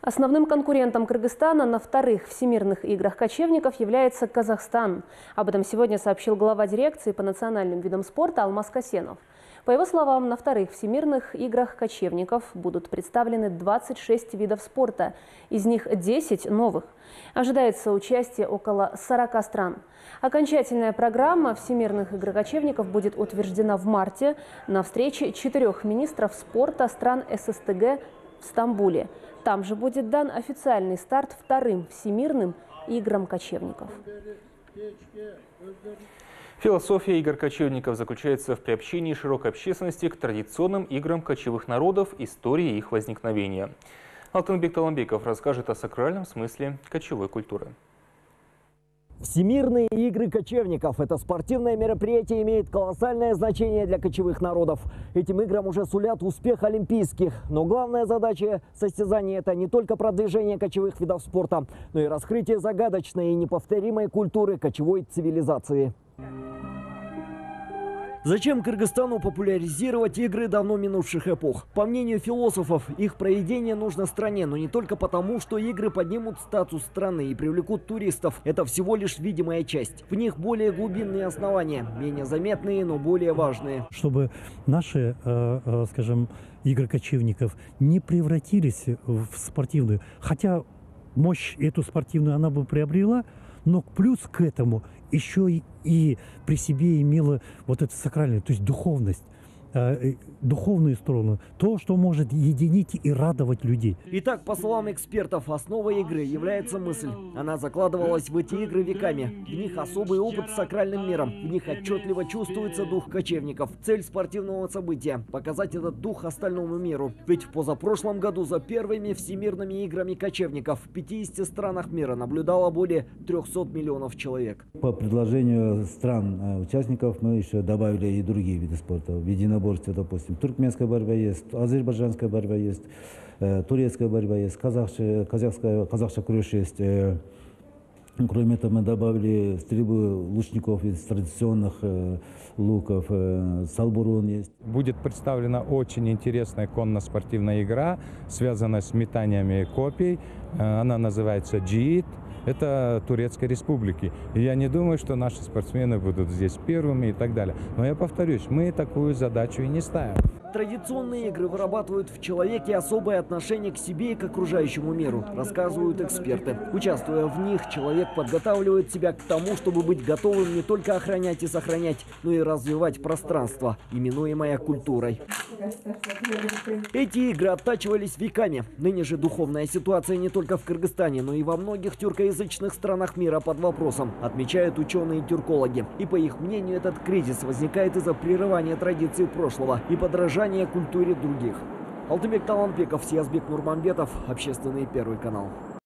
Основным конкурентом Кыргызстана на вторых Всемирных играх кочевников является Казахстан. Об этом сегодня сообщил глава дирекции по национальным видам спорта Алмаз Касенов. По его словам, на вторых Всемирных играх кочевников будут представлены 26 видов спорта, из них 10 новых. Ожидается участие около 40 стран. Окончательная программа Всемирных игр кочевников будет утверждена в марте на встрече 4 министров спорта стран ССТГ в Стамбуле. Там же будет дан официальный старт вторым Всемирным играм кочевников. Философия игр кочевников заключается в приобщении широкой общественности к традиционным играм кочевых народов, истории их возникновения. Алтынбек Таламбеков расскажет о сакральном смысле кочевой культуры. Всемирные игры кочевников – это спортивное мероприятие, имеет колоссальное значение для кочевых народов. Этим играм уже сулят успех олимпийских. Но главная задача состязаний – это не только продвижение кочевых видов спорта, но и раскрытие загадочной и неповторимой культуры кочевой цивилизации. Зачем Кыргызстану популяризировать игры давно минувших эпох? По мнению философов, их проведение нужно стране, но не только потому, что игры поднимут статус страны и привлекут туристов. Это всего лишь видимая часть. В них более глубинные основания, менее заметные, но более важные. Чтобы наши, скажем, игры кочевников не превратились в спортивную, хотя мощь эту спортивную она бы приобрела, но плюс к этому еще и при себе имела вот эту сакральную, то есть духовность, духовную сторону, то, что может единить и радовать людей. Итак, по словам экспертов, основой игры является мысль. Она закладывалась в эти игры веками. В них особый опыт с сакральным миром. В них отчетливо чувствуется дух кочевников. Цель спортивного события – показать этот дух остальному миру. Ведь в позапрошлом году за первыми всемирными играми кочевников в 50 странах мира наблюдало более 300 миллионов человек. По предложению стран-участников мы еще добавили и другие виды спорта. В единоборстве, допустим, туркменская борьба есть, азербайджанская борьба есть, турецкая борьба есть, казахская крюш есть. Кроме этого, мы добавили стрельбу лучников из традиционных луков, салбурун есть. Будет представлена очень интересная конно-спортивная игра, связанная с метаниями копий. Она называется «Джиит». Это Турецкой Республики. И я не думаю, что наши спортсмены будут здесь первыми и так далее. Но я повторюсь, мы такую задачу и не ставим. Традиционные игры вырабатывают в человеке особое отношение к себе и к окружающему миру, рассказывают эксперты. Участвуя в них, человек подготавливает себя к тому, чтобы быть готовым не только охранять и сохранять, но и развивать пространство, именуемое культурой. Эти игры оттачивались веками. Ныне же духовная ситуация не только в Кыргызстане, но и во многих тюркоязычных странах мира под вопросом, отмечают ученые-тюркологи. И по их мнению, этот кризис возникает из-за прерывания традиций прошлого и подражания культуре других. Алтынбек Таламбеков, Сиязбек Нурманбетов, Общественный Первый канал.